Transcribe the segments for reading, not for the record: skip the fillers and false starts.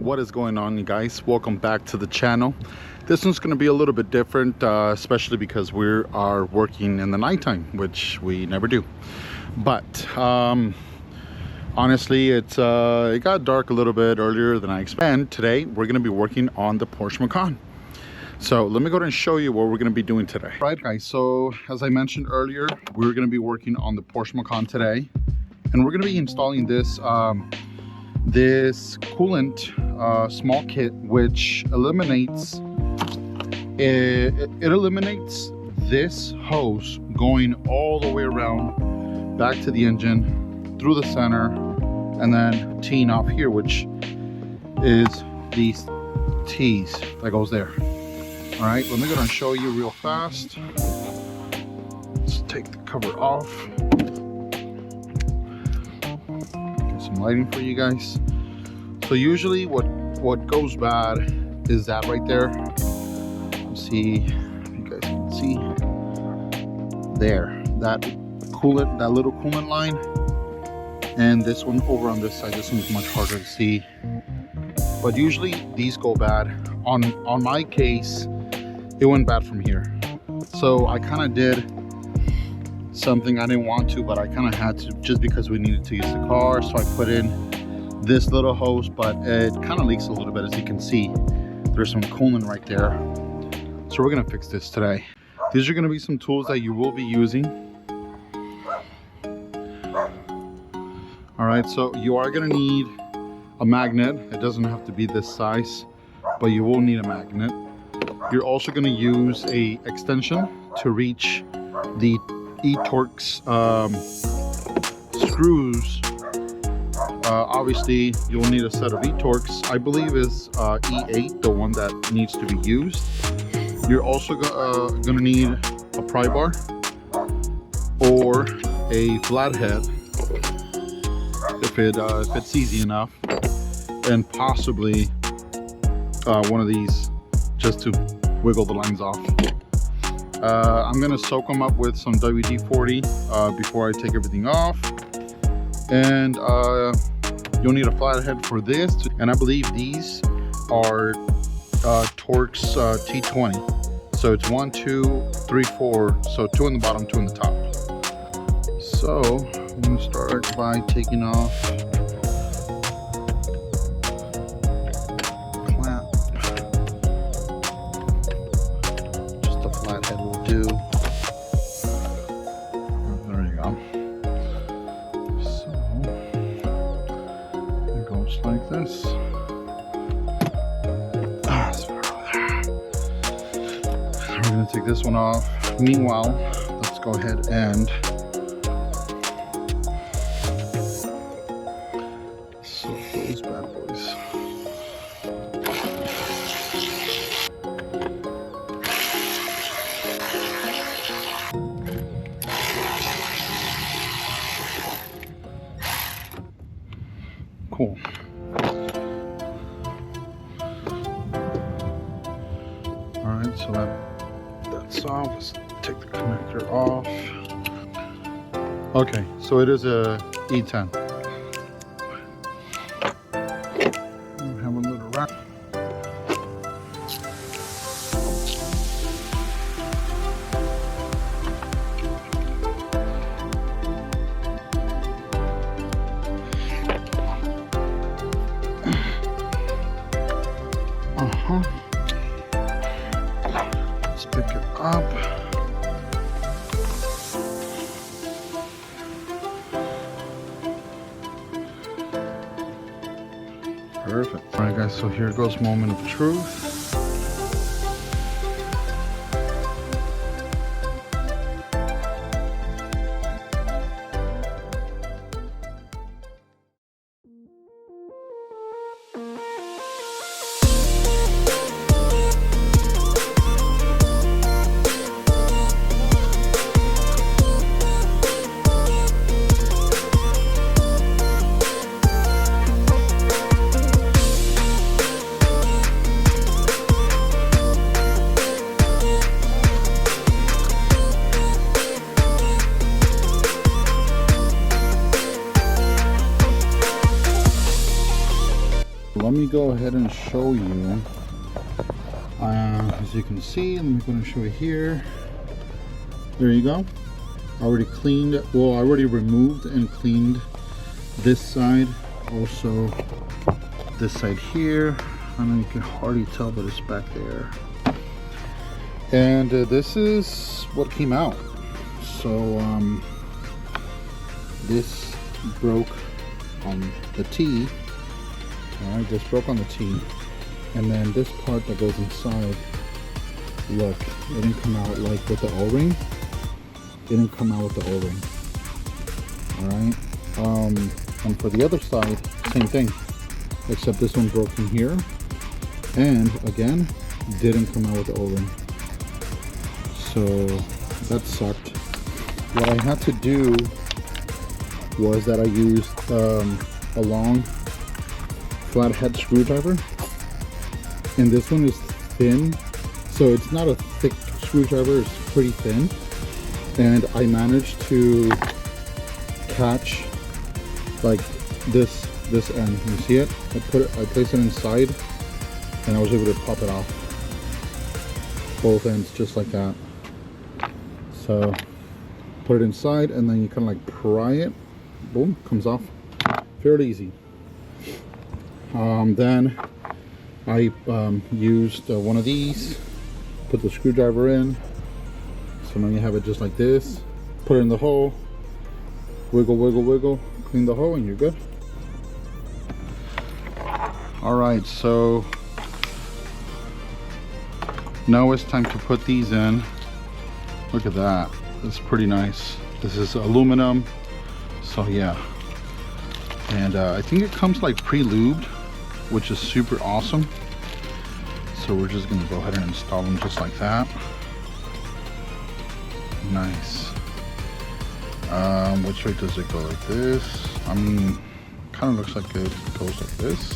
What is going on, you guys? Welcome back to the channel. This one's going to be a little bit different, especially because we are working in the nighttime, which we never do. But honestly, it got dark a little bit earlier than I expected. Today we're going to be working on the Porsche Macan. So let me go ahead and show you what we're going to be doing today. Right, guys, so as I mentioned earlier, we're going to be working on the Porsche Macan today, and we're going to be installing this this coolant small kit, which eliminates it eliminates this hose going all the way around back to the engine, through the center, and then teeing off here, which is these T's that goes there. All right, let me go and show you real fast. Let's take the cover off. Get some lighting for you guys. So usually what goes bad is that right there. Let's see if you guys can see there, that coolant, that little coolant line, and this one over on this side. This one's much harder to see, but usually these go bad. On my case, it went bad from here, so I kind of did something I didn't want to, but I kind of had to, just because we needed to use the car. So I put in this little hose, but it kind of leaks a little bit. As you can see, there's some coolant right there. So we're gonna fix this today. These are gonna be some tools that you will be using. All right, so you are gonna need a magnet. It doesn't have to be this size, but you will need a magnet. You're also going to use a extension to reach the E-Torx screws. Obviously, you'll need a set of E-Torx. I believe is E8, the one that needs to be used. You're also going to need a pry bar or a flathead if it's easy enough, and possibly one of these just to wiggle the lines off. I'm gonna soak them up with some WD-40 before I take everything off, and you'll need a flathead for this, and I believe these are Torx T20, so it's 1, 2, 3, 4, so 2 in the bottom, 2 in the top. So I'm gonna start by taking off do. There you go. So it goes like this. We're gonna take this one off. Meanwhile, let's go ahead and soak those bad boys. Cool. All right, so that's off. Let's take the connector off. Okay, so it is a E10. We have a little rack. Let's pick it up. Perfect. All right, guys, so here goes moment of truth. Let me go ahead and show you. As you can see, I'm going to show you here. There you go. I already cleaned, well, I already removed and cleaned this side. Also, this side here. I know you can hardly tell, but it's back there. And this is what came out. So, this broke on the T. Alright, this broke on the T. And then this part that goes inside, look, it didn't come out like with the O-ring. It didn't come out with the O-ring. Alright. And for the other side, same thing. Except this one broke from here. And again, didn't come out with the O-ring. So that sucked. What I had to do was that I used a long flathead screwdriver, and this one is thin, so it's not a thick screwdriver, it's pretty thin, and I managed to catch like this end. You see it? I placed it inside, and I was able to pop it off both ends just like that. So put it inside, and then you kind of like pry it, boom, comes off fairly easy. Then I used one of these, put the screwdriver in, so now you have it just like this, put it in the hole, wiggle, wiggle, wiggle, clean the hole, and you're good. Alright, so now it's time to put these in. Look at that, it's pretty nice. This is aluminum, so yeah. And I think it comes like pre-lubed, which is super awesome. So we're just gonna go ahead and install them just like that. Nice. Which way does it go? Like this? I mean, kind of looks like it goes like this,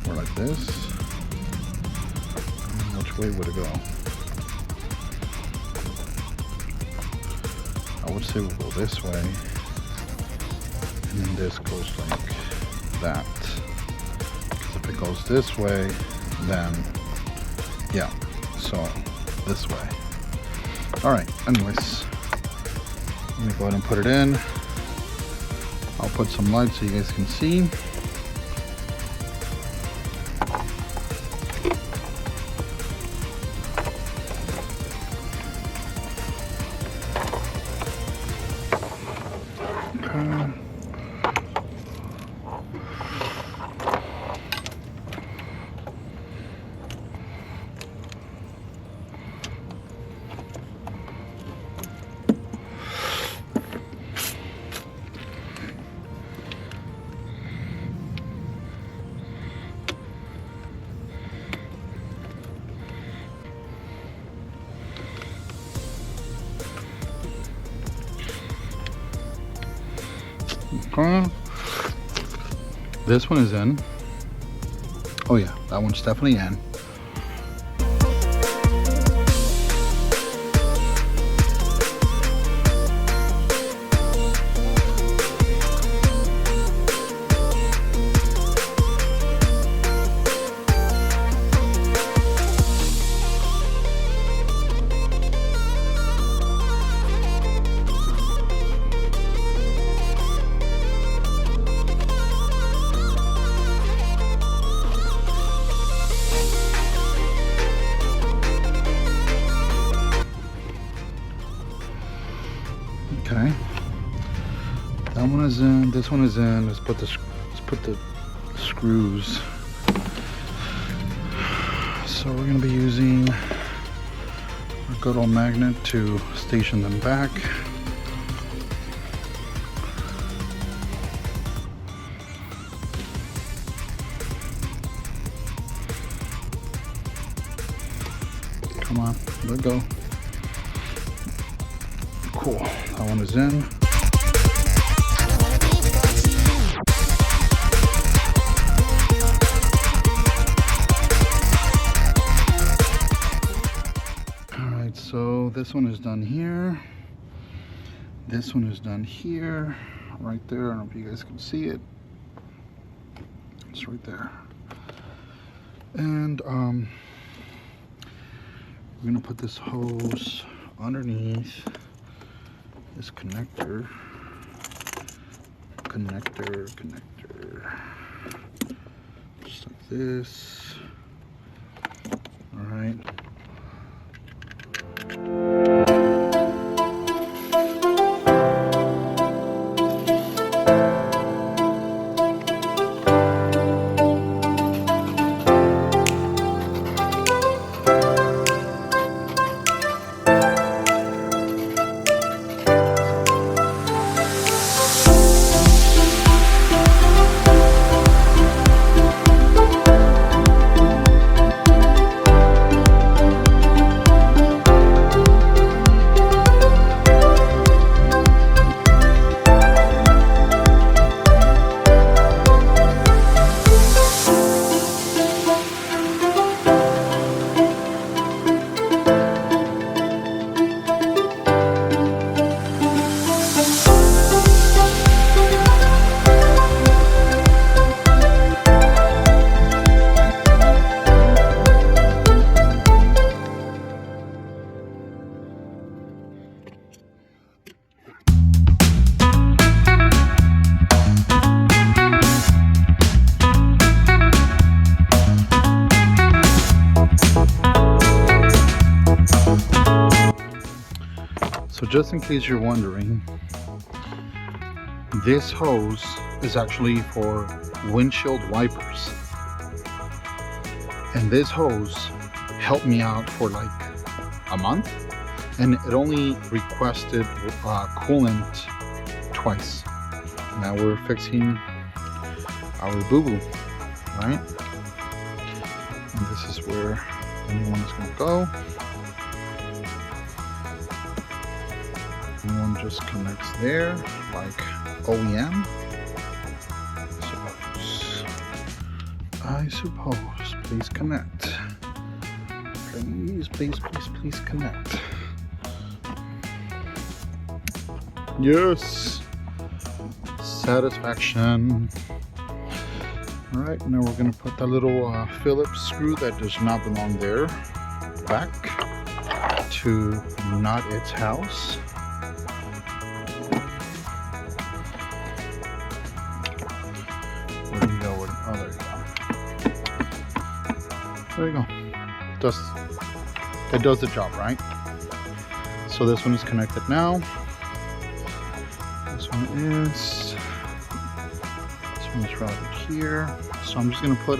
or like this. Which way would it go? I would say we'll go this way, and then this goes like that. Because if it goes this way, then yeah, so this way. Alright, anyways, let me go ahead and put it in. I'll put some light so you guys can see. This one is in. Oh yeah, that one's definitely in. Okay, that one is in. This one is in. Let's put the screws. So we're going to be using a good old magnet to station them back. Come on, let go. Cool, that one is in. Alright, so this one is done here. This one is done here, right there. I don't know if you guys can see it. It's right there. And we're gonna put this hose underneath this connector. Just like this. All right. So just in case you're wondering, this hose is actually for windshield wipers. And this hose helped me out for like a month. And it only requested coolant twice. Now we're fixing our boo-boo, right? And this is where the new one is going to go. One just connects there, like OEM. I suppose. Please connect. Please connect. Yes. Satisfaction. All right, now we're gonna put that little Phillips screw that does not belong there back to not its house. There you go. It does the job, right? So this one is connected now. This one is routed here. So I'm just gonna put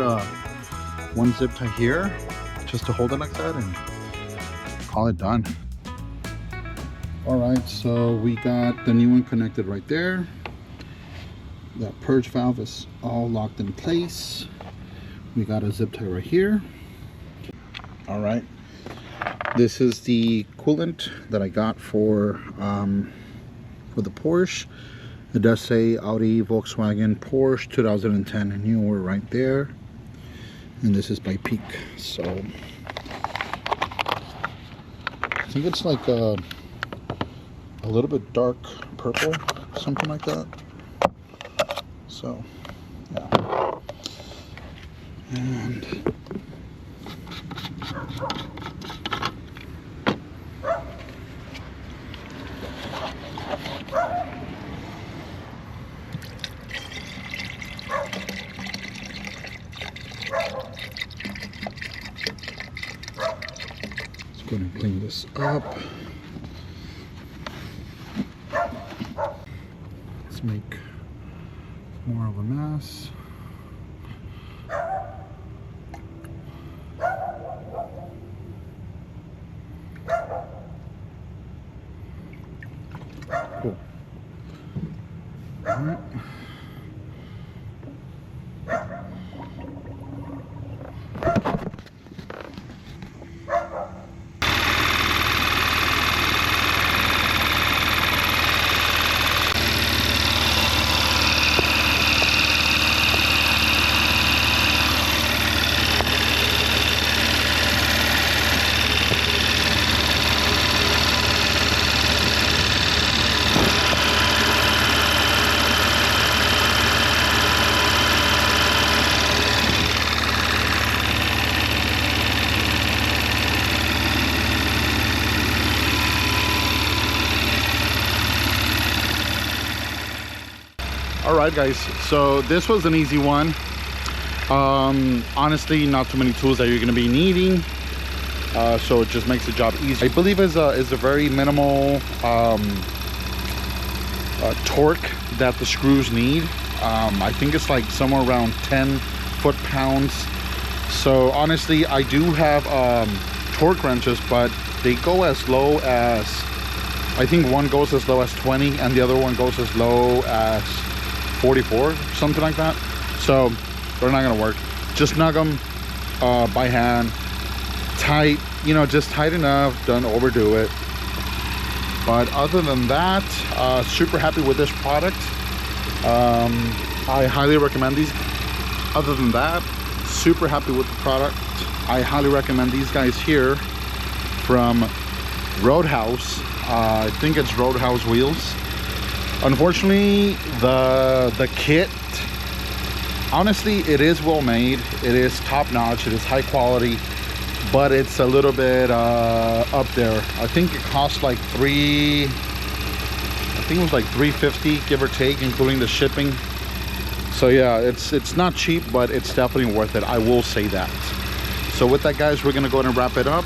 one zip tie here, just to hold it like that, and call it done. All right, so we got the new one connected right there. That purge valve is all locked in place. We got a zip tie right here. All right, this is the coolant that I got for the Porsche. It does say Audi, Volkswagen, Porsche 2010 and newer right there. And this is by Peak. So I think it's like a little bit dark purple, something like that. So yeah. And let's go and clean this up. Let's make more of a mess. Cool. All right. right guys, so this was an easy one. Honestly, not too many tools that you're going to be needing, so it just makes the job easy. I believe is a very minimal torque that the screws need. I think it's like somewhere around 10 foot-pounds. So honestly, I do have torque wrenches, but they go as low as, I think one goes as low as 20 and the other one goes as low as 44, something like that. So they're not gonna work. Just snug them by hand, tight, you know, just tight enough, don't overdo it. But other than that, super happy with this product. I highly recommend these. Other than that, super happy with the product. I highly recommend these guys here from Radhaus. I think it's Radhaus Wheels. Unfortunately, the kit, honestly, it is well made. It is top notch. It is high quality, but it's a little bit up there. I think it cost like $350, give or take, including the shipping. So yeah, it's not cheap, but it's definitely worth it. I will say that. So with that, guys, we're gonna go ahead and wrap it up.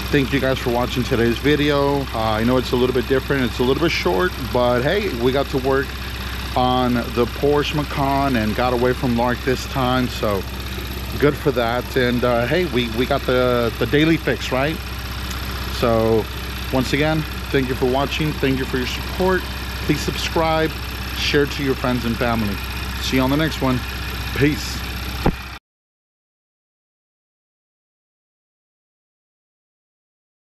Thank you guys for watching today's video. I know it's a little bit different, it's a little bit short, but hey, we got to work on the Porsche Macan and got away from Lark this time, so good for that. And hey, we got the daily fix, right? So once again, thank you for watching, thank you for your support. Please subscribe, share to your friends and family. See you on the next one. Peace.